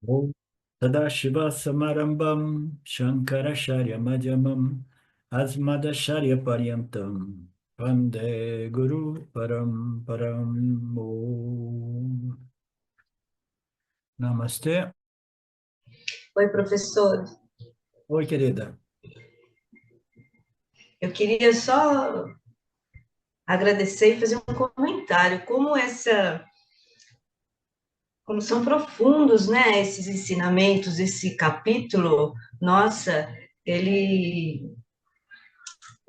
Om Sadashiva Samarambam Shankaracharya Madhyamam Asmadacharya Paryantam Vande Guru Param Om. Namastê. Oi, professor. Oi, querida. Eu queria só agradecer e fazer um comentário. Como são profundos, né, esses ensinamentos, esse capítulo, nossa, ele,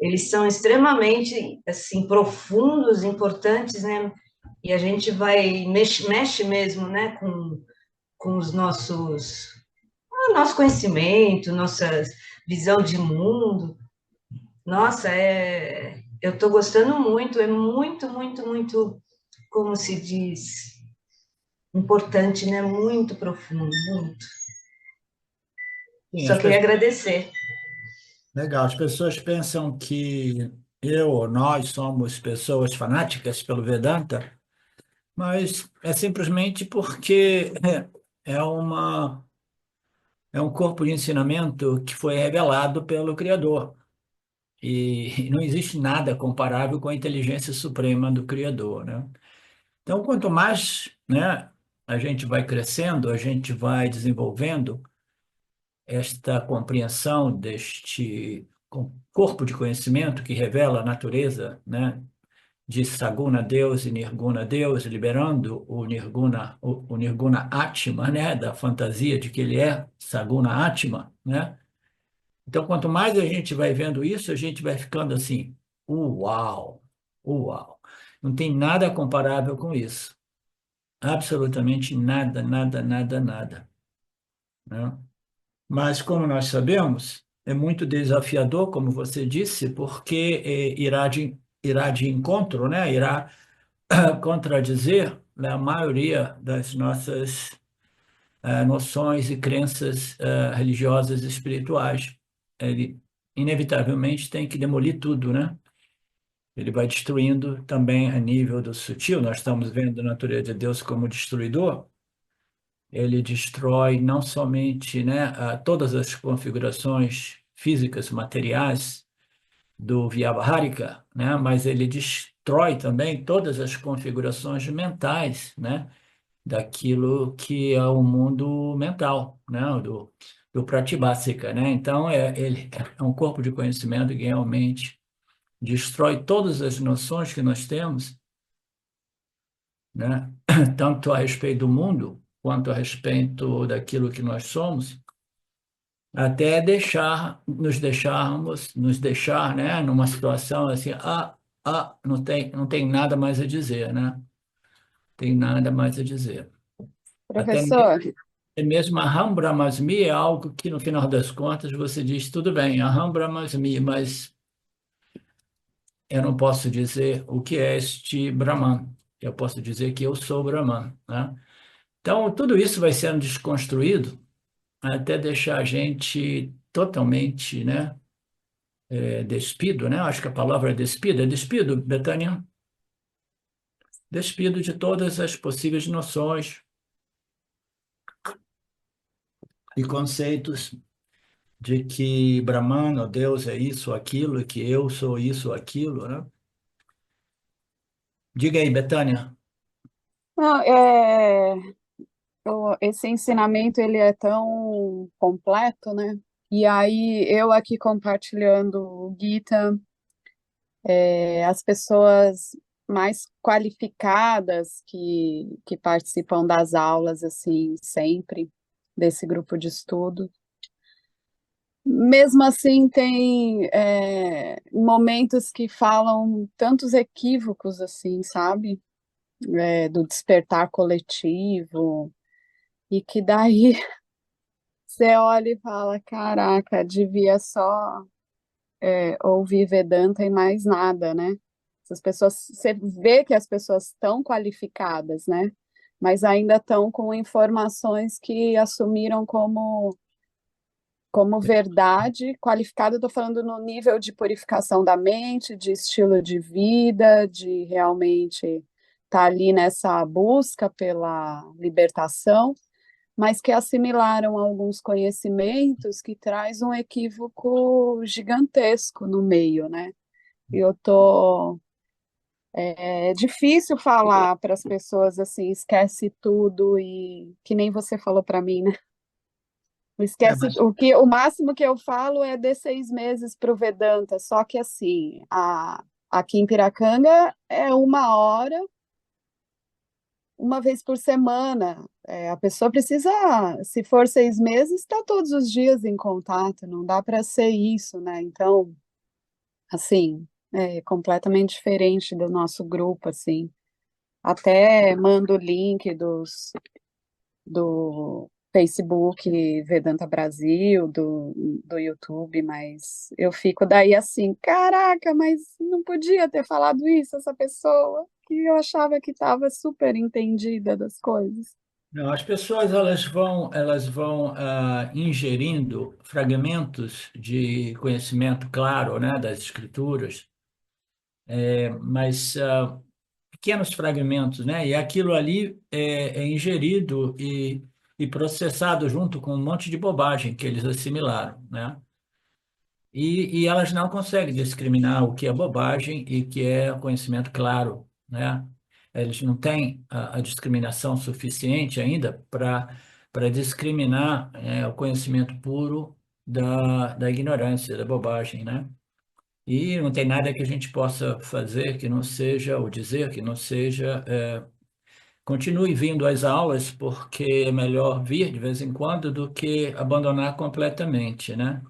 eles são extremamente, assim, profundos, importantes, né, e a gente mexe mesmo, né, com o nosso conhecimento, nossa visão de mundo. Nossa, eu estou gostando muito, é muito, muito, muito, como se diz, importante, né? Muito profundo, muito. Sim, Só queria agradecer. legal. As pessoas pensam que eu ou nós somos pessoas fanáticas pelo Vedanta, mas é simplesmente porque é uma, é um corpo de ensinamento que foi revelado pelo Criador. E não existe nada comparável com a inteligência suprema do Criador, né? Então, quanto mais, né, a gente vai crescendo, a gente vai desenvolvendo esta compreensão deste corpo de conhecimento que revela a natureza, né, de Saguna Deus e Nirguna Deus, liberando o Nirguna Atma, né, da fantasia de que ele é Saguna Atma, né? Então, quanto mais a gente vai vendo isso, a gente vai ficando assim, uau, uau. Não tem nada comparável com isso. Absolutamente nada, nada, nada, nada, né? Mas, como nós sabemos, é muito desafiador, como você disse, porque irá de encontro, né? Irá contradizer, né, a maioria das nossas noções e crenças religiosas e espirituais. Ele, inevitavelmente, tem que demolir tudo, né? Ele vai destruindo também a nível do sutil. Nós estamos vendo a natureza de Deus como destruidor. Ele destrói não somente, né, todas as configurações físicas, materiais do Vyavahārika, né, mas ele destrói também todas as configurações mentais, né, daquilo que é o mundo mental, né, do Pratibhasika, né? Então, ele é um corpo de conhecimento que realmente destrói todas as noções que nós temos, né, tanto a respeito do mundo, quanto a respeito daquilo que nós somos, até nos deixar, né, numa situação assim, não tem nada mais a dizer, né? Tem nada mais a dizer. Até Professor, mesmo Aham Brahmasmi é algo que, no final das contas, você diz, tudo bem, Aham Brahmasmi, mas eu não posso dizer o que é este Brahman. Eu posso dizer que eu sou Brahman, né? Então, tudo isso vai sendo desconstruído até deixar a gente totalmente, né, despido, né? Acho que a palavra é despido, Betânia? Despido de todas as possíveis noções e conceitos de que Brahman, ou Deus, é isso ou aquilo, e que eu sou isso ou aquilo, né? Diga aí, Betânia. não, esse ensinamento ele é tão completo, né? E aí eu aqui compartilhando o Gita, as pessoas mais qualificadas que participam das aulas, assim, sempre, desse grupo de estudo. Mesmo assim, tem momentos que falam tantos equívocos, assim, sabe? Do despertar coletivo, e que daí você olha e fala, caraca, devia só ouvir Vedanta e mais nada, né? Essas pessoas, você vê que as pessoas estão qualificadas, né? Mas ainda estão com informações que assumiram como verdade. Qualificada, eu estou falando no nível de purificação da mente, de estilo de vida, de realmente estar ali nessa busca pela libertação, mas que assimilaram alguns conhecimentos que traz um equívoco gigantesco no meio, né? E eu tô é difícil falar para as pessoas assim, esquece tudo e que nem você falou para mim, né? Esquece Mas o máximo que eu falo é de 6 meses para o Vedanta, só que assim, aqui em Piracanga é 1 hora, uma vez por semana. A pessoa precisa, se for 6 meses, estar todos os dias em contato, não dá para ser isso, né? Então, assim, é completamente diferente do nosso grupo, assim. Até mando o link do Facebook Vedanta Brasil, do YouTube, mas eu fico daí assim, caraca, mas não podia ter falado isso essa pessoa, que eu achava que estava super entendida das coisas. não, as pessoas elas vão ingerindo fragmentos de conhecimento claro, né, das escrituras, mas pequenos fragmentos, né, e aquilo ali é ingerido e processado junto com um monte de bobagem que eles assimilaram, né? E elas não conseguem discriminar o que é bobagem e o que é conhecimento claro, né? Eles não têm a discriminação suficiente ainda para discriminar, o conhecimento puro da ignorância, da bobagem, né? E não tem nada que a gente possa fazer que não seja, ou dizer que não seja, continue vindo às aulas, porque é melhor vir de vez em quando do que abandonar completamente, né?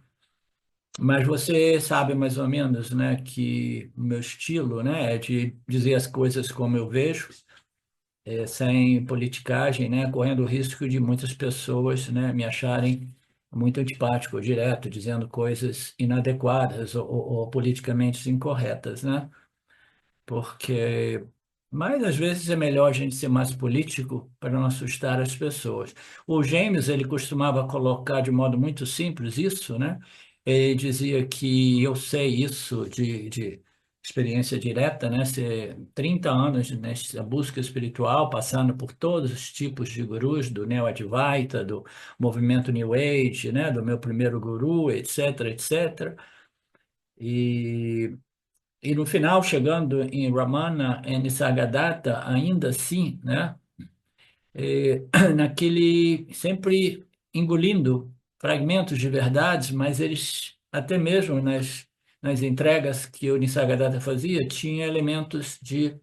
Mas você sabe mais ou menos, né, que o meu estilo, né, é de dizer as coisas como eu vejo, sem politicagem, né, correndo o risco de muitas pessoas, né, me acharem muito antipático, direto, dizendo coisas inadequadas ou politicamente incorretas, né? Porque, mas às vezes é melhor a gente ser mais político para não assustar as pessoas. O James, ele costumava colocar de modo muito simples isso, né? Ele dizia que eu sei isso de experiência direta, né? Ser 30 anos nessa busca espiritual, passando por todos os tipos de gurus, do Neo-Advaita, do movimento New Age, né? Do meu primeiro guru, etc, etc. E no final, chegando em Ramana e Nisargadatta, ainda assim, né, naquele, sempre engolindo fragmentos de verdades, mas eles, até mesmo nas entregas que o Nisargadatta fazia, tinha elementos de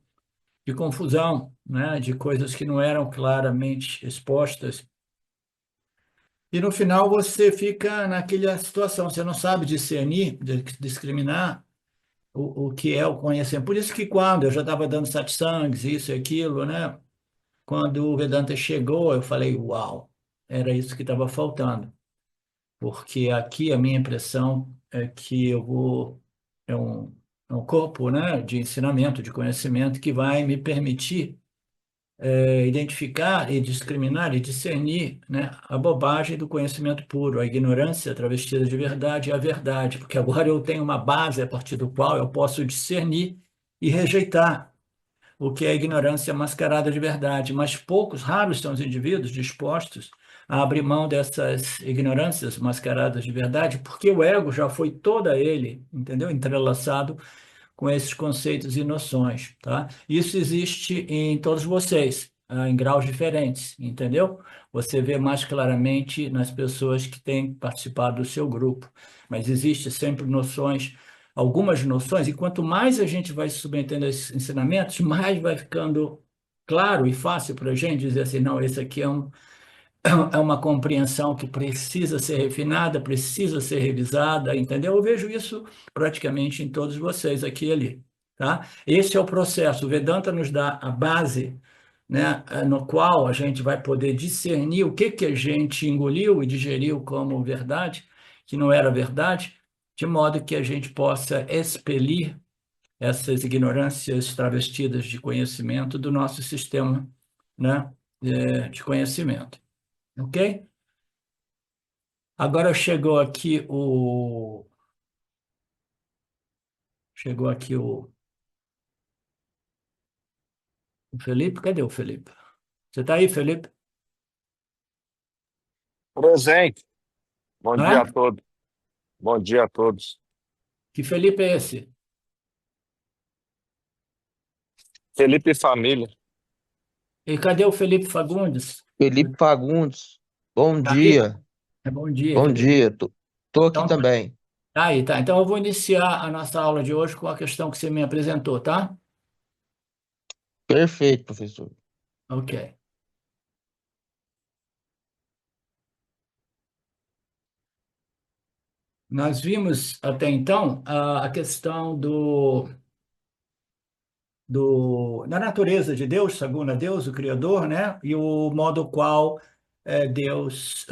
confusão, né, de coisas que não eram claramente expostas. E no final você fica naquela situação, você não sabe discernir, discriminar o que é o conhecimento. Por isso que quando eu já estava dando satsangs, isso e aquilo, né? Quando o Vedanta chegou, eu falei, uau, era isso que estava faltando. Porque aqui a minha impressão é que eu vou, é um corpo, né, de ensinamento, de conhecimento que vai me permitir identificar e discriminar e discernir, né, a bobagem do conhecimento puro, a ignorância travestida de verdade e a verdade, porque agora eu tenho uma base a partir do qual eu posso discernir e rejeitar o que é ignorância mascarada de verdade, mas poucos, raros são os indivíduos dispostos a abrir mão dessas ignorâncias mascaradas de verdade, porque o ego já foi toda ele, entendeu? Entrelaçado com esses conceitos e noções, tá? Isso existe em todos vocês, em graus diferentes, entendeu? Você vê mais claramente nas pessoas que têm participado do seu grupo, mas existe sempre noções, algumas noções, e quanto mais a gente vai se submetendo a esses ensinamentos, mais vai ficando claro e fácil para a gente dizer assim, não, esse aqui é uma compreensão que precisa ser refinada, precisa ser revisada, entendeu? Eu vejo isso praticamente em todos vocês aqui e ali, tá? Esse é o processo. O Vedanta nos dá a base, né, no qual a gente vai poder discernir o que que a gente engoliu e digeriu como verdade, que não era verdade, de modo que a gente possa expelir essas ignorâncias travestidas de conhecimento do nosso sistema, né, de conhecimento. Ok? Agora chegou aqui o Felipe. Cadê o Felipe? Você está aí, Felipe? Presente. Bom dia a Hã? todos. Bom dia a todos. Que Felipe é esse? Felipe e família. E cadê o Felipe Fagundes? Felipe Fagundes, bom Tá aí? dia, Bom dia, bom Felipe. dia. Tô aqui Então, também. tá aí, tá. Então eu vou iniciar a nossa aula de hoje com a questão que você me apresentou, tá? Perfeito, professor. Ok. Nós vimos até então a questão da natureza de Deus, segundo Deus, o Criador, né? E o modo qual Deus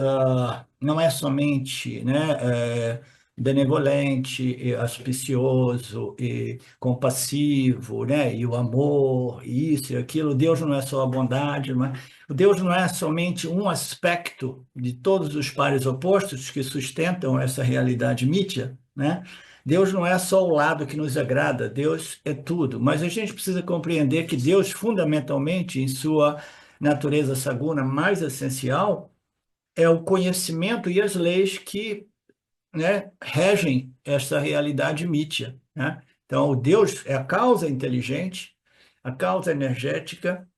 não é somente, né, benevolente, e auspicioso e compassivo, né? E o amor, e isso e aquilo. Deus não é só a bondade, mas Deus não é somente um aspecto de todos os pares opostos que sustentam essa realidade mítica, né? Deus não é só o lado que nos agrada, Deus é tudo. Mas a gente precisa compreender que Deus, fundamentalmente, em sua natureza saguna mais essencial, é o conhecimento e as leis que, né, regem essa realidade mítica, né? Então, o Deus é a causa inteligente, a causa energética,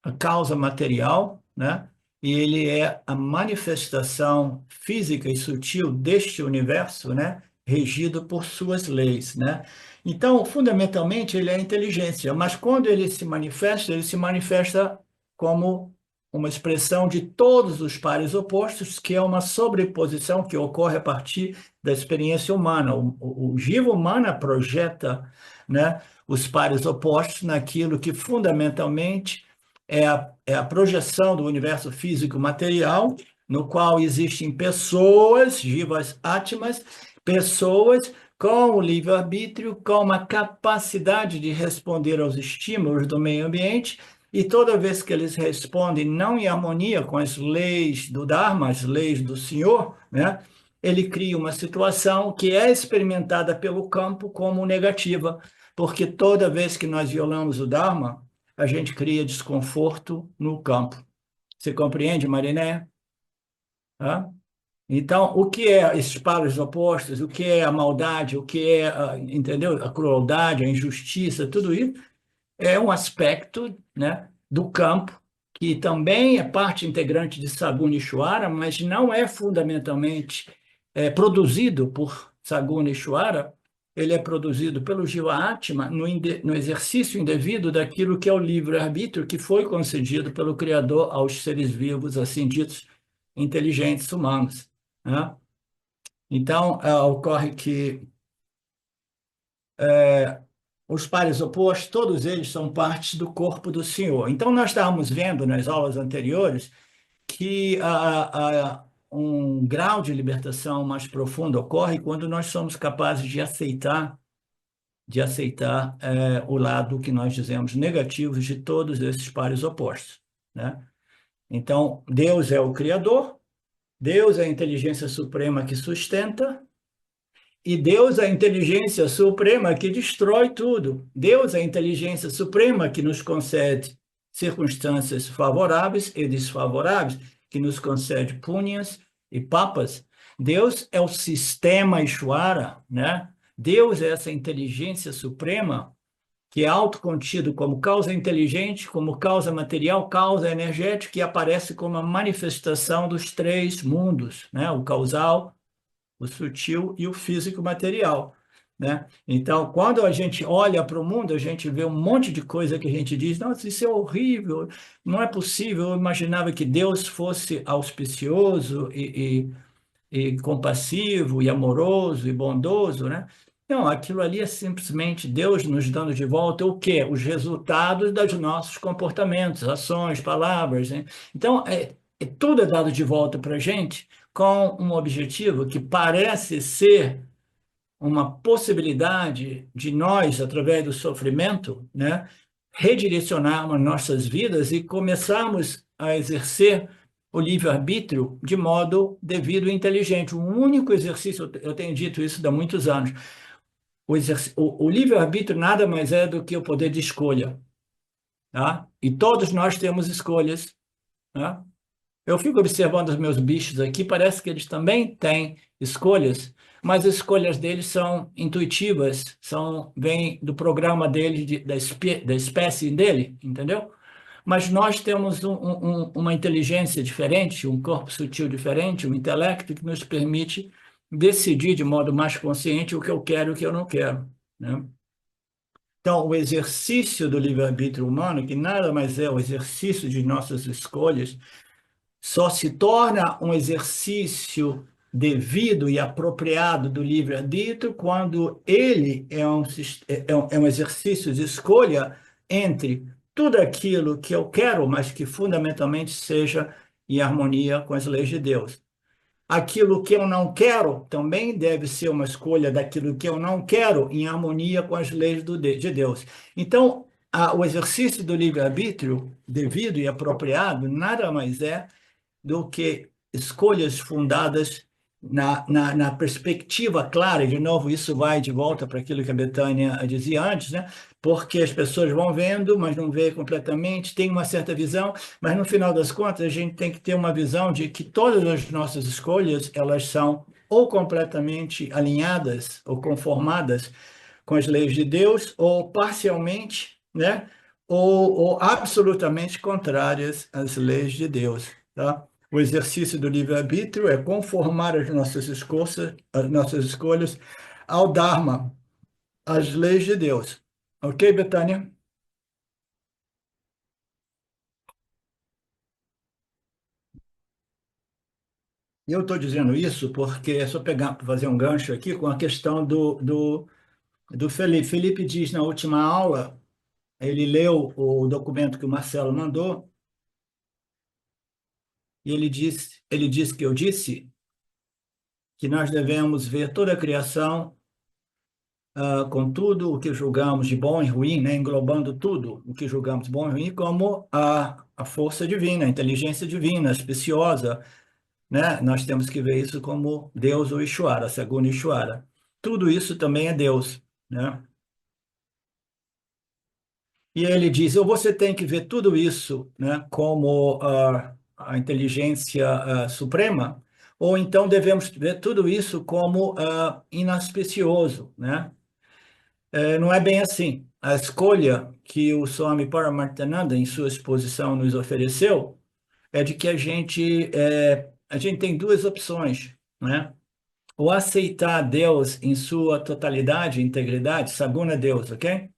a causa material, né? E ele é a manifestação física e sutil deste universo, né? Regido por suas leis, né? Então, fundamentalmente, ele é a inteligência, mas quando ele se manifesta como uma expressão de todos os pares opostos, que é uma sobreposição que ocorre a partir da experiência humana. O jiva humana projeta, né, os pares opostos naquilo que fundamentalmente é a projeção do universo físico material, no qual existem pessoas, jivas atmas, pessoas com o livre-arbítrio, com uma capacidade de responder aos estímulos do meio ambiente, e toda vez que eles respondem não em harmonia com as leis do Dharma, as leis do Senhor, né, ele cria uma situação que é experimentada pelo campo como negativa, porque toda vez que nós violamos o Dharma, a gente cria desconforto no campo. Você compreende, Mariné? Hã? Então, o que é esses pares opostos? O que é a maldade? O que é, entendeu? A crueldade, a injustiça, tudo isso é um aspecto, né, do campo que também é parte integrante de Saguna Ishwara, mas não é fundamentalmente produzido por Saguna Ishwara. Ele é produzido pelo Jiva Atma no exercício indevido daquilo que é o livre-arbítrio que foi concedido pelo Criador aos seres vivos, assim ditos, inteligentes humanos, né? Então, ocorre que os pares opostos, todos eles são partes do corpo do Senhor. Então, nós estávamos vendo nas aulas anteriores que um grau de libertação mais profundo ocorre quando nós somos capazes de aceitar o lado que nós dizemos negativo de todos esses pares opostos, né? Então, Deus é o Criador, Deus é a inteligência suprema que sustenta, e Deus é a inteligência suprema que destrói tudo. Deus é a inteligência suprema que nos concede circunstâncias favoráveis e desfavoráveis, que nos concede punhas e papas. Deus é o sistema Ishvara, né? Deus é essa inteligência suprema que é autocontido como causa inteligente, como causa material, causa energética, e aparece como a manifestação dos três mundos, né? O causal, o sutil e o físico material, né? Então, quando a gente olha para o mundo, a gente vê um monte de coisa que a gente diz, nossa, isso é horrível, não é possível, eu imaginava que Deus fosse auspicioso e compassivo e amoroso e bondoso, né? Não, aquilo ali é simplesmente Deus nos dando de volta o quê? Os resultados dos nossos comportamentos, ações, palavras, né? Então, tudo é dado de volta para a gente com um objetivo que parece ser uma possibilidade de nós, através do sofrimento, né, redirecionarmos nossas vidas e começarmos a exercer o livre-arbítrio de modo devido e inteligente. O único exercício, eu tenho dito isso há muitos anos, o livre-arbítrio nada mais é do que o poder de escolha, tá? E todos nós temos escolhas, tá? Eu fico observando os meus bichos aqui, parece que eles também têm escolhas, mas as escolhas deles são intuitivas, vêm do programa dele, da espécie dele, entendeu? Mas nós temos uma inteligência diferente, um corpo sutil diferente, um intelecto que nos permite decidir de modo mais consciente o que eu quero e o que eu não quero, né? Então, o exercício do livre-arbítrio humano, que nada mais é o exercício de nossas escolhas, só se torna um exercício devido e apropriado do livre-arbítrio quando ele é um exercício de escolha entre tudo aquilo que eu quero, mas que fundamentalmente seja em harmonia com as leis de Deus. Aquilo que eu não quero também deve ser uma escolha daquilo que eu não quero em harmonia com as leis de Deus. Então, o exercício do livre-arbítrio devido e apropriado nada mais é do que escolhas fundadas na perspectiva clara, e de novo isso vai de volta para aquilo que a Betânia dizia antes, né? Porque as pessoas vão vendo, mas não vê completamente, tem uma certa visão, mas no final das contas a gente tem que ter uma visão de que todas as nossas escolhas, elas são ou completamente alinhadas ou conformadas com as leis de Deus, ou parcialmente, né? Ou absolutamente contrárias às leis de Deus, tá? O exercício do livre-arbítrio é conformar as nossas escolhas ao Dharma, às leis de Deus. Ok, Betânia? Eu estou dizendo isso porque é só fazer um gancho aqui com a questão do Felipe. Felipe diz na última aula, ele leu o documento que o Marcelo mandou, e ele disse que eu disse que nós devemos ver toda a criação com tudo o que julgamos de bom e ruim, né, englobando tudo o que julgamos de bom e ruim como a força divina, a inteligência divina, especiosa, né? Nós temos que ver isso como Deus ou Ishvara, segundo Ishvara. Tudo isso também é Deus, né? E ele diz, ou você tem que ver tudo isso, né, como a inteligência suprema, ou então devemos ver tudo isso como inauspicioso, né? Não é bem assim. A escolha que o Swami Paramarthananda, em sua exposição, nos ofereceu é de que a gente tem duas opções, né? Ou aceitar Deus em sua totalidade, integridade, saguna Deus, ok?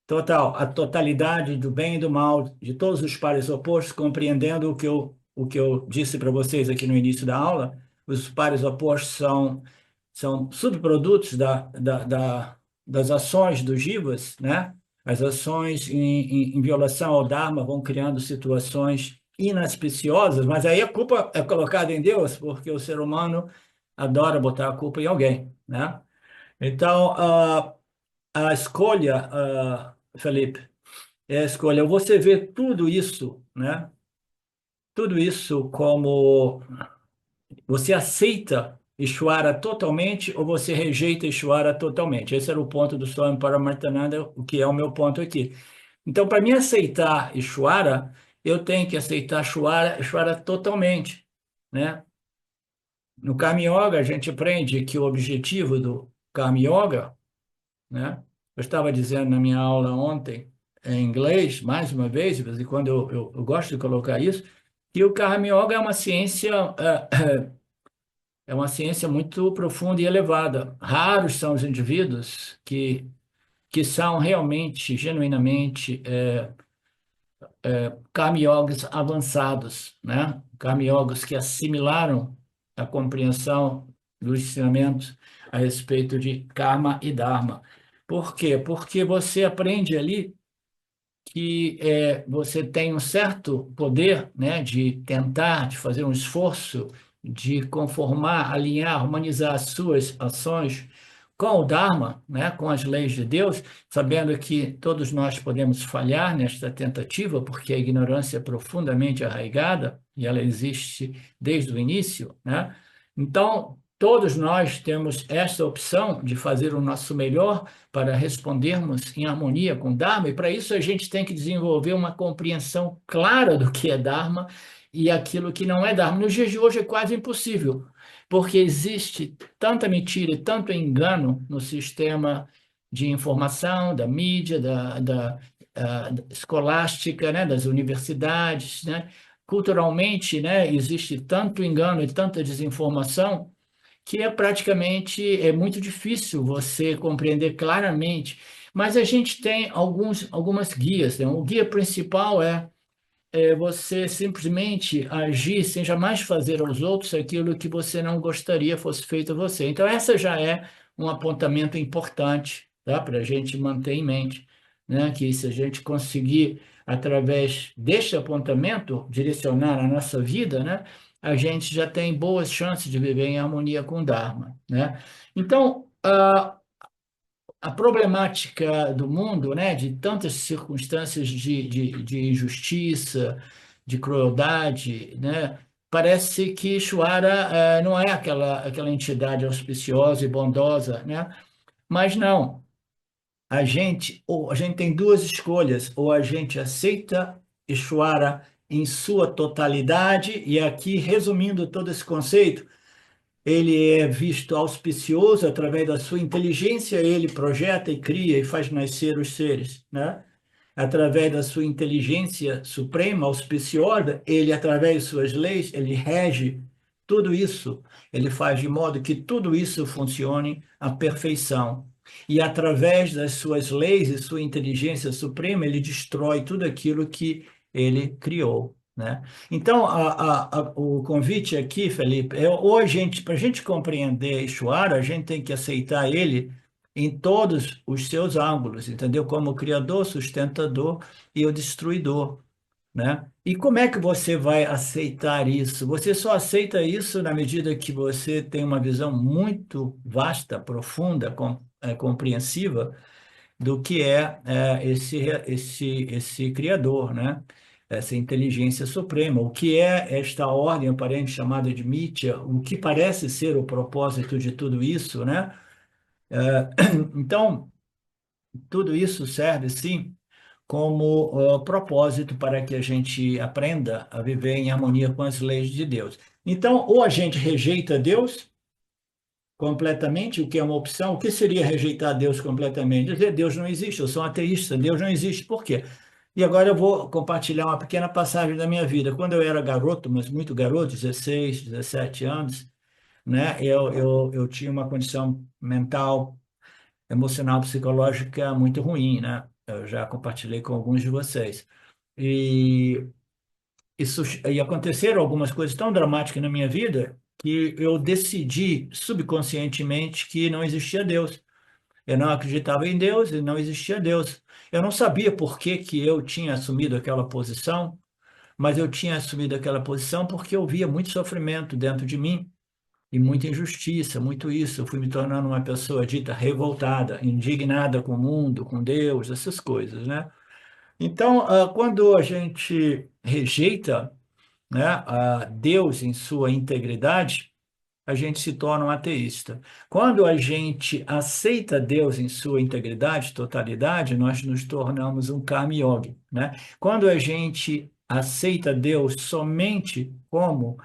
Total, a totalidade do bem e do mal, de todos os pares opostos, compreendendo o que eu disse para vocês aqui no início da aula, os pares opostos são subprodutos das ações dos jivas, né? As ações em violação ao Dharma vão criando situações inauspiciosas, mas aí a culpa é colocada em Deus, porque o ser humano adora botar a culpa em alguém, né? Então, a escolha, Felipe, é a escolha. Você vê tudo isso, né? Tudo isso como você aceita Ishvara totalmente ou você rejeita Ishvara totalmente? Esse era o ponto do Swami Paramarthananda, o que é o meu ponto aqui. Então, para mim aceitar Ishvara, eu tenho que aceitar Ishvara totalmente, né? No Karma Yoga, a gente aprende que o objetivo do Karma Yoga, né? Eu estava dizendo na minha aula ontem, em inglês, mais uma vez, de vez em quando eu gosto de colocar isso, que o Karma Yoga é uma ciência muito profunda e elevada. Raros são os indivíduos que são realmente, genuinamente, Karma Yogas avançados, né? Karma Yogas que assimilaram a compreensão dos ensinamentos a respeito de Karma e Dharma. Por quê? Porque você aprende ali que você tem um certo poder, né, de tentar, de fazer um esforço, de conformar, alinhar, harmonizar as suas ações com o Dharma, né, com as leis de Deus, sabendo que todos nós podemos falhar nesta tentativa, porque a ignorância é profundamente arraigada e ela existe desde o início, né? Então, todos nós temos essa opção de fazer o nosso melhor para respondermos em harmonia com o Dharma, e para isso a gente tem que desenvolver uma compreensão clara do que é Dharma e aquilo que não é Dharma. Nos dias de hoje é quase impossível, porque existe tanta mentira e tanto engano no sistema de informação, da mídia, da escolástica, né, das universidades, né? Culturalmente, né, existe tanto engano e tanta desinformação que é muito difícil você compreender claramente. Mas a gente tem algumas guias, né? O guia principal é você simplesmente agir sem jamais fazer aos outros aquilo que você não gostaria fosse feito a você. Então, essa já é um apontamento importante, tá? Para a gente manter em mente, né? Que se a gente conseguir, através deste apontamento, direcionar a nossa vida, né? A gente já tem boas chances de viver em harmonia com o Dharma, né? Então, a problemática do mundo, né, de tantas circunstâncias de injustiça, de crueldade, né, parece que Ishvara não é aquela entidade auspiciosa e bondosa, né? Mas não. A gente tem duas escolhas: ou a gente aceita Ishvara em sua totalidade, e aqui, resumindo todo esse conceito, ele é visto auspicioso através da sua inteligência, ele projeta e cria e faz nascer os seres, né? Através da sua inteligência suprema, auspiciosa, ele, através de suas leis, ele rege tudo isso, ele faz de modo que tudo isso funcione à perfeição. E através das suas leis e sua inteligência suprema, ele destrói tudo aquilo que ele criou, né? Então, o convite aqui, Felipe, ou a gente, para a gente compreender Ishvara, a gente tem que aceitar ele em todos os seus ângulos, entendeu? Como o criador, sustentador e o destruidor, né? E como é que você vai aceitar isso? Você só aceita isso na medida que você tem uma visão muito vasta, profunda, compreensiva do que esse criador, né? Essa inteligência suprema, o que é esta ordem aparente chamada de Mithya, o que parece ser o propósito de tudo isso, né? Então, tudo isso serve, sim, como propósito para que a gente aprenda a viver em harmonia com as leis de Deus. Então, ou a gente rejeita Deus completamente, o que é uma opção. O que seria rejeitar Deus completamente? Dizer, Deus não existe, eu sou um ateísta, Deus não existe. Por quê? E agora eu vou compartilhar uma pequena passagem da minha vida. Quando eu era garoto, mas muito garoto, 16, 17 anos, né, eu tinha uma condição mental, emocional, psicológica muito ruim, né? Eu já compartilhei com alguns de vocês. E isso, e aconteceram algumas coisas tão dramáticas na minha vida que eu decidi subconscientemente que não existia Deus. Eu não acreditava em Deus e não existia Deus. Eu não sabia por que que eu tinha assumido aquela posição, mas eu tinha assumido aquela posição porque eu via muito sofrimento dentro de mim e muita injustiça, muito isso. Eu fui me tornando uma pessoa dita revoltada, indignada com o mundo, com Deus, essas coisas, né? Então, quando a gente rejeita, né, a Deus em sua integridade, a gente se torna um ateísta. Quando a gente aceita Deus em sua integridade, totalidade, nós nos tornamos um karma yogi, né? Quando a gente aceita Deus somente como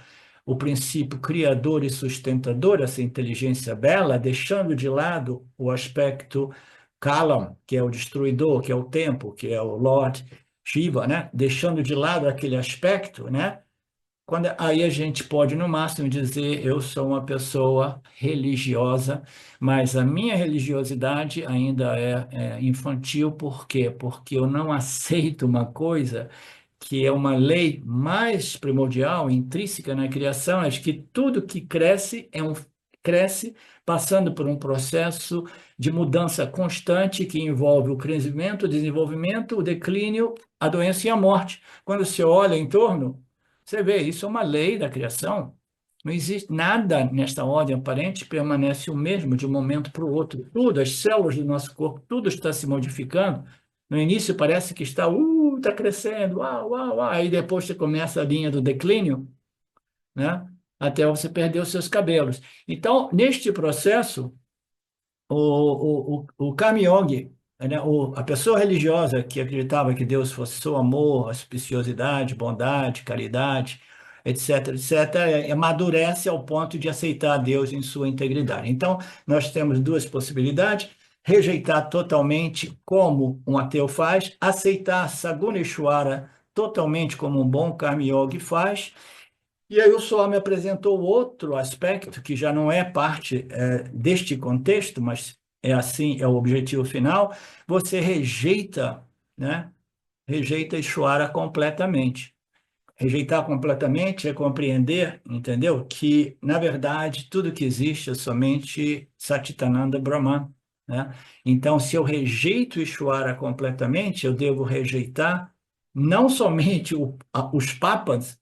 o princípio criador e sustentador, essa inteligência bela, deixando de lado o aspecto Kalam, que é o destruidor, que é o tempo, que é o Lord Shiva, né? Deixando de lado aquele aspecto, né? Aí a gente pode, no máximo, dizer: eu sou uma pessoa religiosa, mas a minha religiosidade ainda é infantil. Por quê? Porque eu não aceito uma coisa que é uma lei mais primordial, intrínseca na criação, é de que tudo que cresce cresce passando por um processo de mudança constante que envolve o crescimento, o desenvolvimento, o declínio, a doença e a morte. Quando você olha em torno, você vê, isso é uma lei da criação. Não existe nada nesta ordem aparente permanece o mesmo de um momento para o outro. Tudo, as células do nosso corpo, tudo está se modificando. No início parece que está crescendo, uau, uau, uau. Aí depois você começa a linha do declínio, né? Até você perder os seus cabelos. Então, neste processo, o Karma Yogi, né, a pessoa religiosa que acreditava que Deus fosse só amor, auspiciosidade, bondade, caridade, etc., etc., amadurece ao ponto de aceitar Deus em sua integridade. Então, nós temos duas possibilidades: rejeitar totalmente, como um ateu faz, aceitar Saguna Ishwara totalmente, como um bom Karma Yogi faz. E aí o Swami apresentou outro aspecto que já não é parte deste contexto, mas é assim, é o objetivo final. Você rejeita, né? Rejeita Ishwara completamente. Rejeitar completamente é compreender, entendeu? Que, na verdade, tudo que existe é somente Satchitananda Brahman, né? Então, se eu rejeito Ishwara completamente, eu devo rejeitar não somente os papas,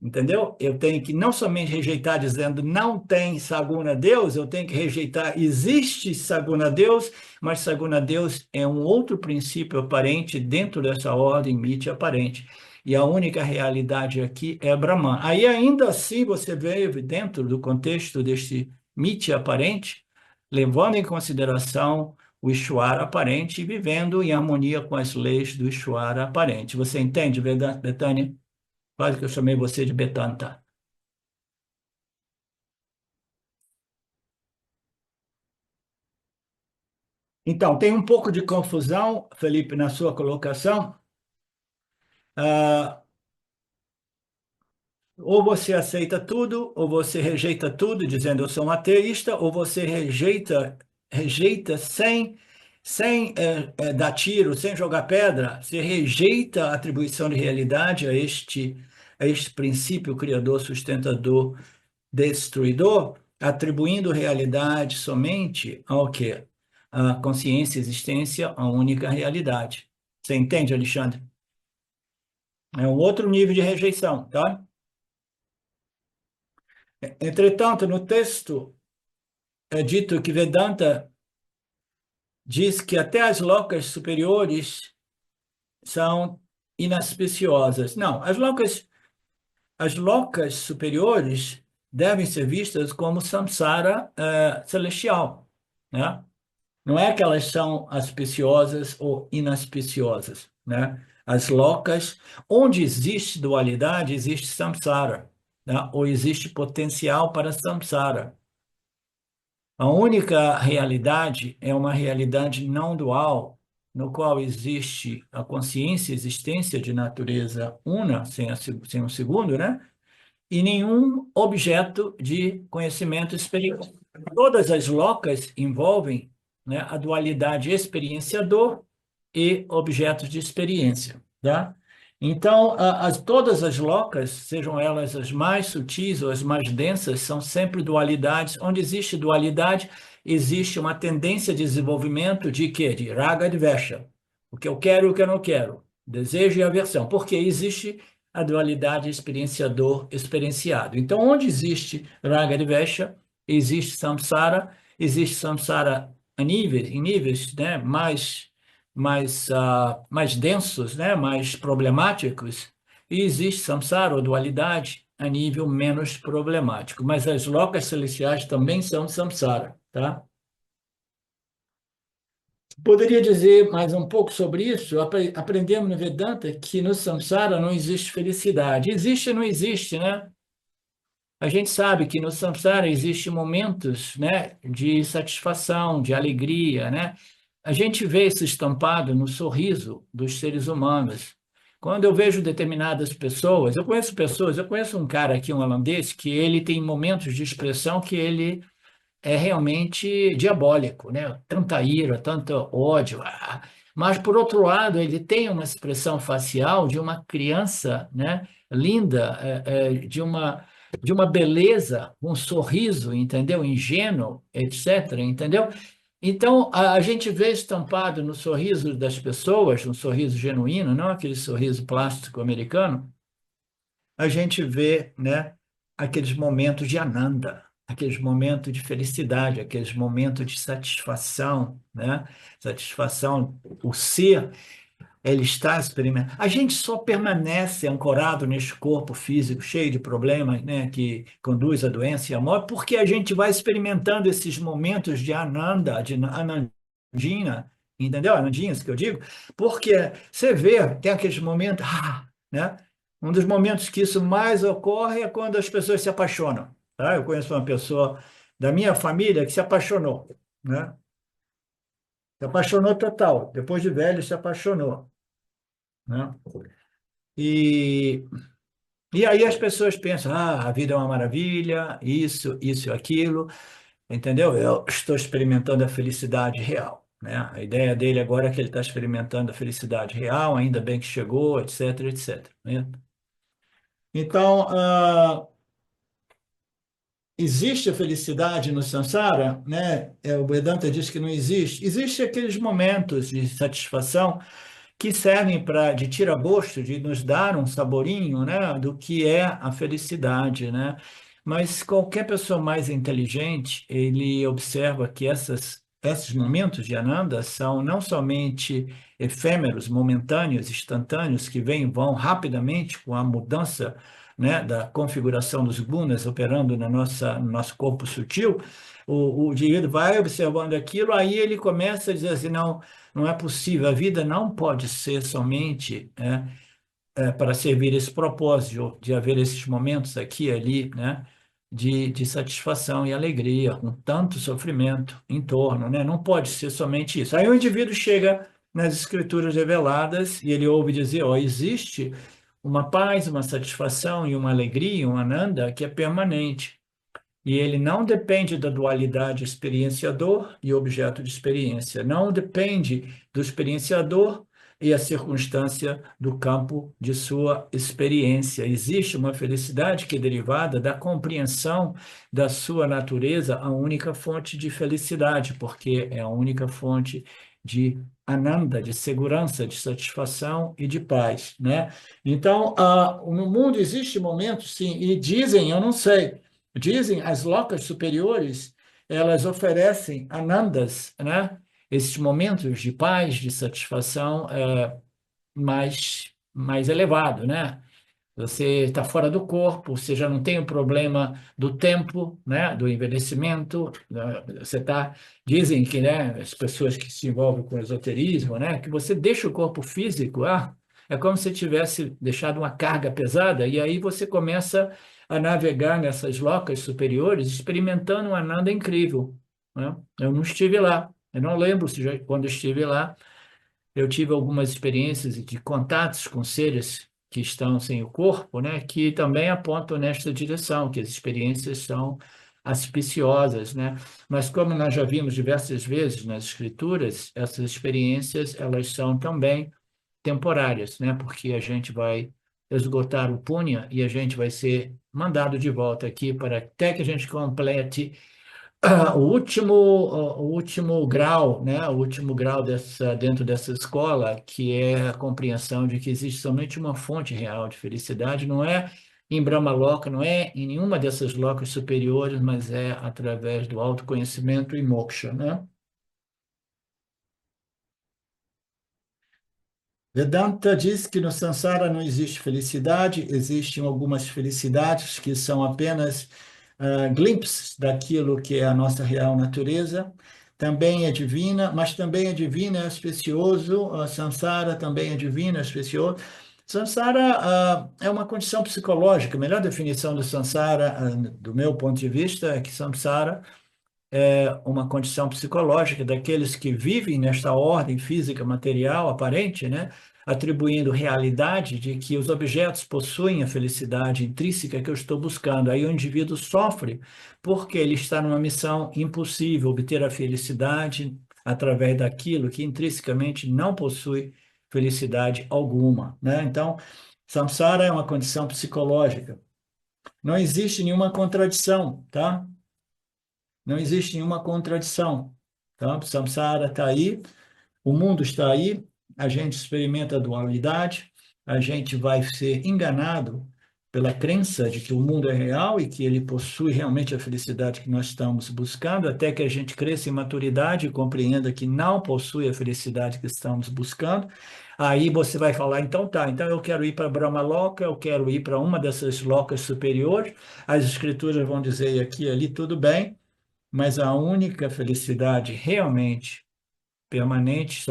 entendeu? Eu tenho que não somente rejeitar dizendo não tem Saguna Deus, eu tenho que rejeitar existe Saguna Deus, mas Saguna Deus é um outro princípio aparente dentro dessa ordem Mithya aparente. E a única realidade aqui é Brahman. Aí ainda assim você veio dentro do contexto deste Mithya aparente, levando em consideração o Ishwara aparente e vivendo em harmonia com as leis do Ishwara aparente. Você entende, Betânia? Quase que eu chamei você de Betanta. Então, tem um pouco de confusão, Felipe, na sua colocação. Ah, ou você aceita tudo, ou você rejeita tudo, dizendo eu sou um ateísta, ou você rejeita sem dar tiro, sem jogar pedra, você rejeita a atribuição de realidade a este princípio criador, sustentador, destruidor, atribuindo realidade somente ao quê? A consciência, existência, a única realidade. Você entende, Alexandre? É um outro nível de rejeição, tá? Entretanto, no texto é dito que Vedanta diz que até as locas superiores são inauspiciosas. Não, as locas superiores devem ser vistas como samsara celestial, né? Não é que elas são auspiciosas ou inauspiciosas, né? As locas, onde existe dualidade, existe samsara, né? Ou existe potencial para samsara. A única realidade é uma realidade não dual, no qual existe a consciência e existência de natureza una, sem o segundo, né? E nenhum objeto de conhecimento experiência. Todas as locas envolvem, né, a dualidade experienciador e objetos de experiência, tá? Então, todas as locas, sejam elas as mais sutis ou as mais densas, são sempre dualidades. Onde existe dualidade, existe uma tendência de desenvolvimento de quê? De raga e dvesha. O que eu quero e o que eu não quero. Desejo e aversão. Porque existe a dualidade experienciador-experienciado. Então, onde existe raga e dvesha, existe samsara em níveis, né, mais densos, né, mais problemáticos, e existe samsara, ou dualidade, a nível menos problemático. Mas as locas celestiais também são samsara, tá? Poderia dizer mais um pouco sobre isso? Aprendemos no Vedanta que no samsara não existe felicidade. Existe ou não existe, né? A gente sabe que no samsara existem momentos, né, de satisfação, de alegria, né? A gente vê isso estampado no sorriso dos seres humanos. Quando eu vejo determinadas pessoas, eu conheço um cara aqui, um holandês, que ele tem momentos de expressão que ele é realmente diabólico, né? Tanta ira, tanto ódio. Mas, por outro lado, ele tem uma expressão facial de uma criança, né? Linda, de uma beleza, um sorriso, entendeu? Ingênuo, etc., entendeu? Então, a gente vê estampado no sorriso das pessoas, um sorriso genuíno, não aquele sorriso plástico americano, a gente vê, né, aqueles momentos de ananda, aqueles momentos de felicidade, aqueles momentos de satisfação, né? Satisfação, o ser, ele está experimentando. A gente só permanece ancorado neste corpo físico cheio de problemas, né, que conduz à doença e à morte, porque a gente vai experimentando esses momentos de ananda, de anandina, entendeu? Anandinhas que eu digo, porque você vê, tem aqueles momentos, né? Um dos momentos que isso mais ocorre é quando as pessoas se apaixonam, tá? Eu conheço uma pessoa da minha família que se apaixonou, né? Se apaixonou total. Depois de velho, se apaixonou, né? E, e aí as pessoas pensam, a vida é uma maravilha, isso e aquilo, entendeu? Eu estou experimentando a felicidade real, né? A ideia dele agora é que ele está experimentando a felicidade real, ainda bem que chegou, etc, etc, né? Então, existe a felicidade no samsara, né? O Vedanta diz que não existe. Existem aqueles momentos de satisfação que servem para de tira-gosto, de nos dar um saborinho, né, do que é a felicidade, né? Mas qualquer pessoa mais inteligente, ele observa que esses momentos de Ananda são não somente efêmeros, momentâneos, instantâneos, que vêm e vão rapidamente com a mudança, né, da configuração dos gunas operando no nosso corpo sutil. O indivíduo vai observando aquilo, aí ele começa a dizer assim, não é possível, a vida não pode ser somente para servir esse propósito, de haver esses momentos aqui e ali, né, de satisfação e alegria, com tanto sofrimento em torno, né? Não pode ser somente isso. Aí o indivíduo chega nas escrituras reveladas e ele ouve dizer, ó, existe uma paz, uma satisfação e uma alegria, um ananda que é permanente. E ele não depende da dualidade experienciador e objeto de experiência. Não depende do experienciador e a circunstância do campo de sua experiência. Existe uma felicidade que é derivada da compreensão da sua natureza, a única fonte de felicidade, porque é a única fonte de ananda, de segurança, de satisfação e de paz, né? Então, no mundo existem momentos, sim, e dizem, eu não sei, dizem as lokas superiores, elas oferecem anandas, né? Esses momentos de paz, de satisfação mais elevado, né? Você está fora do corpo, você já não tem o problema do tempo, né? Do envelhecimento. Né? Dizem que, né? As pessoas que se envolvem com esoterismo, né? Que você deixa o corpo físico, é como se tivesse deixado uma carga pesada e aí você começa a navegar nessas locas superiores, experimentando uma nada incrível, né? Eu não estive lá, eu não lembro se quando estive lá eu tive algumas experiências de contatos com seres que estão sem o corpo, né, que também apontam nesta direção, que as experiências são auspiciosas, né? Mas como nós já vimos diversas vezes nas escrituras, essas experiências elas são também temporárias, né? Porque a gente vai esgotar o punha e a gente vai ser mandado de volta aqui para até que a gente complete o último grau, né? O último grau dentro dessa escola, que é a compreensão de que existe somente uma fonte real de felicidade, não é em Brahmaloka, não é em nenhuma dessas locas superiores, mas é através do autoconhecimento e moksha, né? Vedanta diz que no samsara não existe felicidade, existem algumas felicidades que são apenas glimpses daquilo que é a nossa real natureza. Também é divina, mas também é divina, é especioso. Samsara também é divina, é especioso. Samsara é uma condição psicológica. A melhor definição do samsara, do meu ponto de vista, é que samsara é uma condição psicológica daqueles que vivem nesta ordem física material aparente, né? Atribuindo realidade de que os objetos possuem a felicidade intrínseca que eu estou buscando. Aí o indivíduo sofre porque ele está numa missão impossível, obter a felicidade através daquilo que intrinsecamente não possui felicidade alguma, né? Então, samsara é uma condição psicológica. Não existe nenhuma contradição, tá? Não existe nenhuma contradição, tá? O samsara está aí, o mundo está aí, a gente experimenta a dualidade, a gente vai ser enganado pela crença de que o mundo é real e que ele possui realmente a felicidade que nós estamos buscando, até que a gente cresça em maturidade e compreenda que não possui a felicidade que estamos buscando. Aí você vai falar, então tá, então eu quero ir para Brahmaloka, eu quero ir para uma dessas locas superiores, as escrituras vão dizer aqui e ali, tudo bem, mas a única felicidade realmente permanente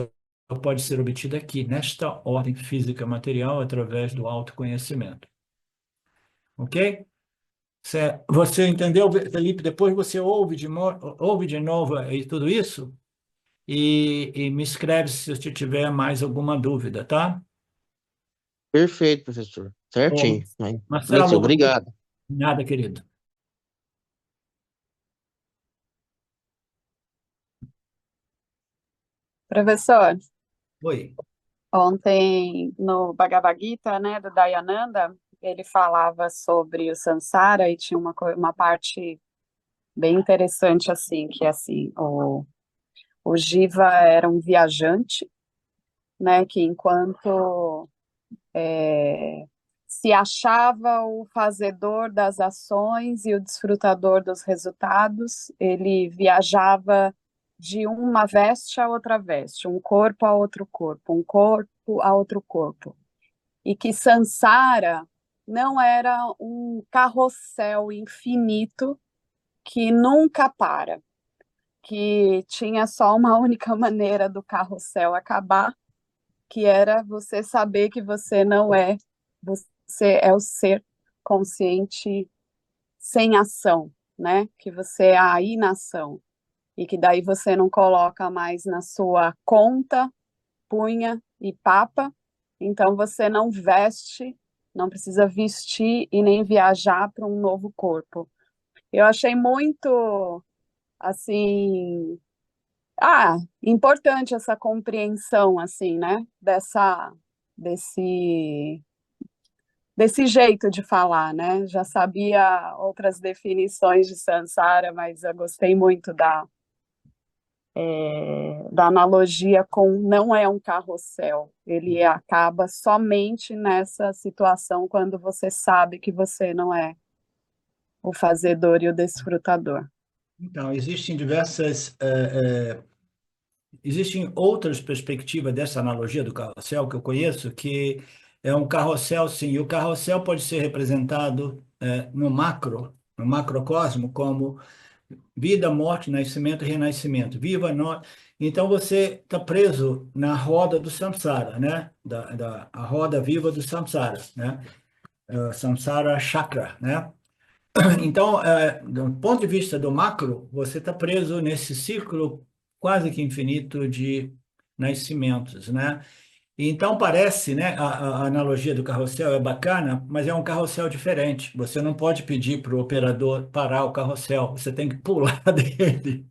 pode ser obtida aqui, nesta ordem física material, através do autoconhecimento. Ok? Você entendeu, Felipe? Depois você ouve de novo aí tudo isso e me escreve se você tiver mais alguma dúvida, tá? Perfeito, professor. Ô, Certinho. Mas, Marcelo, obrigado. nada, querido. Professor, Oi. ontem no Bhagavad Gita, né, do Dayananda, ele falava sobre o Sansara e tinha uma parte bem interessante assim, que assim, o Jiva era um viajante, né, que enquanto se achava o fazedor das ações e o desfrutador dos resultados, ele viajava de uma veste a outra veste, um corpo a outro corpo, um corpo a outro corpo. E que Sansara não era um carrossel infinito que nunca para, que tinha só uma única maneira do carrossel acabar, que era você saber que você não é, você é o ser consciente sem ação, né? Que você é a inação e que daí você não coloca mais na sua conta, punha e papa, então você não veste, não precisa vestir e nem viajar para um novo corpo. Eu achei muito assim, importante essa compreensão, assim, né? Desse, desse jeito de falar, né? Já sabia outras definições de Sansara, mas eu gostei muito da analogia com não é um carrossel. Ele acaba somente nessa situação quando você sabe que você não é o fazedor e o desfrutador. Então, existem outras perspectivas dessa analogia do carrossel que eu conheço, que é um carrossel, sim, e o carrossel pode ser representado no macrocosmo, como vida, morte, nascimento e renascimento. Viva nós. Então você está preso na roda do samsara, né? A roda viva do samsara, né? Samsara chakra, né? Então, do ponto de vista do macro, você está preso nesse ciclo quase que infinito de nascimentos, né? Então parece, né, a analogia do carrossel é bacana, mas é um carrossel diferente. Você não pode pedir para o operador parar o carrossel, você tem que pular dele.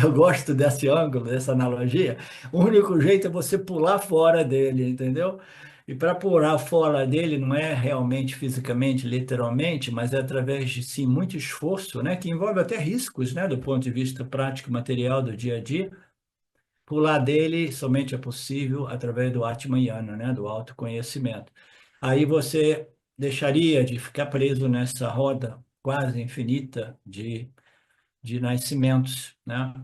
Eu gosto desse ângulo, dessa analogia. O único jeito é você pular fora dele, entendeu? E para pular fora dele não é realmente fisicamente, literalmente, mas é através de sim muito esforço, né, que envolve até riscos, né, do ponto de vista prático e material do dia a dia. Pular dele somente é possível através do Atmayana, né, do autoconhecimento. Aí você deixaria de ficar preso nessa roda quase infinita de nascimentos, né?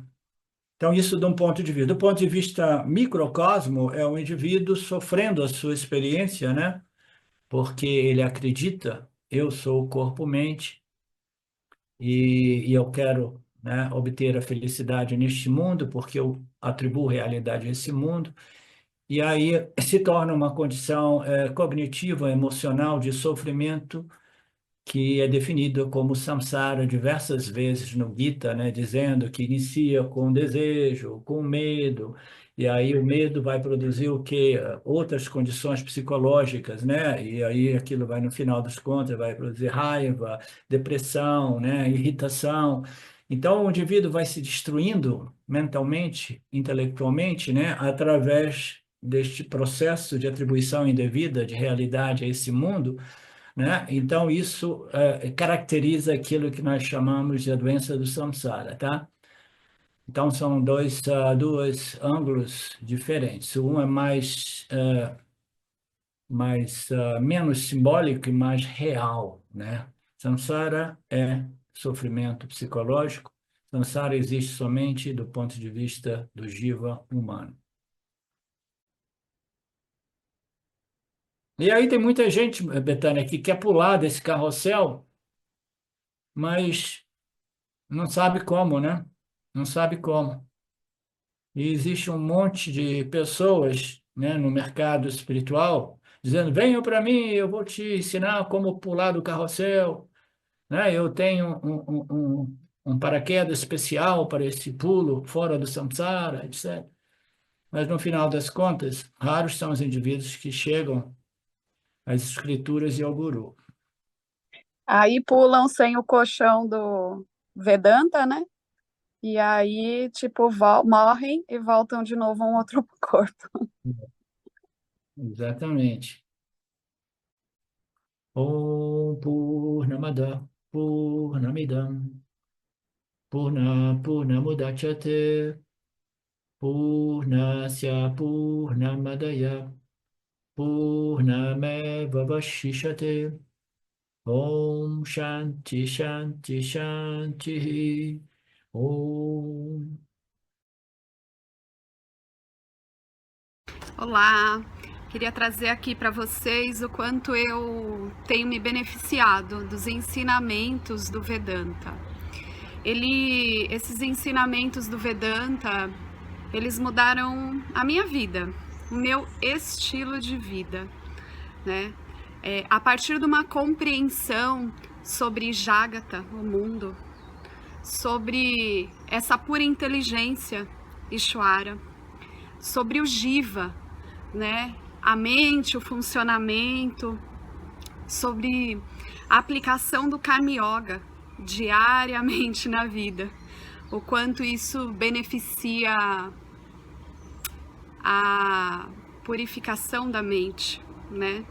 Então, isso de um ponto de vista. Do ponto de vista microcosmo, é um indivíduo sofrendo a sua experiência, né? Porque ele acredita, eu sou o corpo-mente e eu quero, né, obter a felicidade neste mundo, porque eu atribuo realidade a esse mundo. E aí se torna uma condição cognitiva, emocional de sofrimento que é definido como samsara diversas vezes no Gita, né, dizendo que inicia com desejo, com medo, e aí o medo vai produzir o quê? Outras condições psicológicas, né? E aí aquilo vai, no final das contas, vai produzir raiva, depressão, né, irritação. Então o indivíduo vai se destruindo mentalmente, intelectualmente, né, através deste processo de atribuição indevida de realidade a esse mundo, né? Então, isso caracteriza aquilo que nós chamamos de a doença do samsara, tá? Então, são dois ângulos diferentes. Um é menos simbólico e mais real, né? Samsara é sofrimento psicológico. Samsara existe somente do ponto de vista do jiva humano. E aí tem muita gente, Betânia, que quer pular desse carrossel, mas não sabe como, né? Não sabe como. E existe um monte de pessoas, né, no mercado espiritual dizendo: venham para mim, eu vou te ensinar como pular do carrossel, né? Eu tenho um paraquedas especial para esse pulo fora do samsara, etc. Mas no final das contas, raros são os indivíduos que chegam às escrituras e ao guru. Aí pulam sem o colchão do Vedanta, né? E aí, tipo, morrem e voltam de novo a um outro corpo. Exatamente. Om Purnamada Purnamidam Purnamudachyate Purnasya Purnamadaya Purnamevavashishate Om Shanti Shanti Shanti Om. Olá, queria trazer aqui para vocês o quanto eu tenho me beneficiado dos ensinamentos do Vedanta. Esses ensinamentos do Vedanta, eles mudaram a minha vida, o meu estilo de vida, né? A partir de uma compreensão sobre Jagata, o mundo, sobre essa pura inteligência, Ishvara, sobre o Jiva, né? A mente, o funcionamento, sobre a aplicação do Karma Yoga diariamente na vida, o quanto isso beneficia a purificação da mente, né?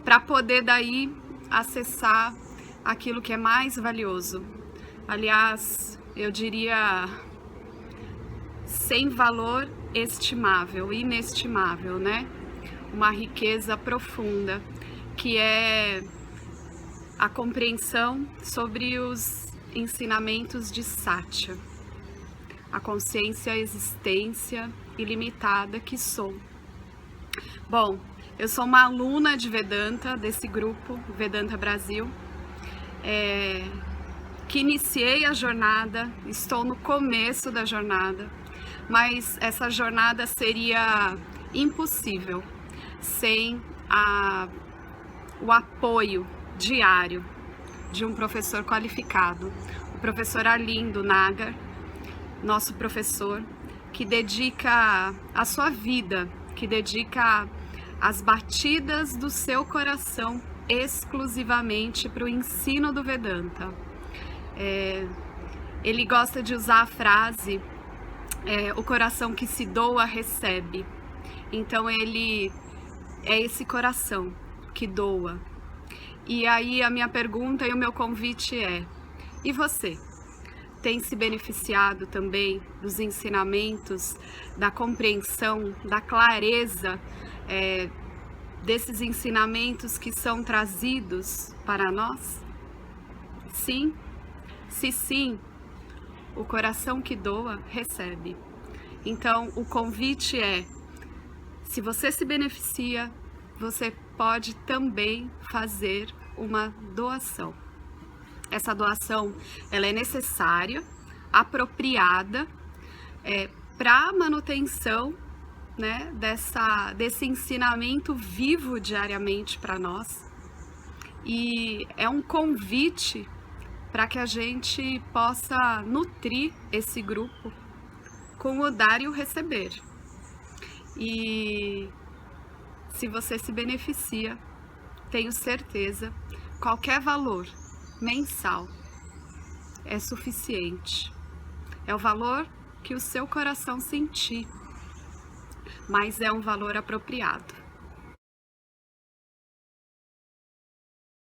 Para poder daí acessar aquilo que é mais valioso. Aliás, eu diria sem valor estimável, inestimável, né? Uma riqueza profunda, que é a compreensão sobre os ensinamentos de Satya, a consciência, a existência ilimitada que sou. Bom, eu sou uma aluna de Vedanta, desse grupo Vedanta Brasil, que iniciei a jornada, estou no começo da jornada, mas essa jornada seria impossível sem o apoio diário de um professor qualificado, o professor Arlindo Nagar, nosso professor, que dedica a sua vida, que dedica as batidas do seu coração exclusivamente para o ensino do Vedanta. Ele gosta de usar a frase o coração que se doa recebe. Então ele é esse coração que doa. E aí a minha pergunta e o meu convite é: e você? Tem se beneficiado também dos ensinamentos, da compreensão, da clareza desses ensinamentos que são trazidos para nós? Sim? Se sim, o coração que doa recebe. Então o convite é: se você se beneficia, você pode também fazer uma doação. Essa doação, ela é necessária, apropriada, para a manutenção, né, desse ensinamento vivo diariamente para nós. E é um convite para que a gente possa nutrir esse grupo com o dar e o receber. E se você se beneficia, tenho certeza, qualquer valor mensal é suficiente. É o valor que o seu coração sentir, mas é um valor apropriado.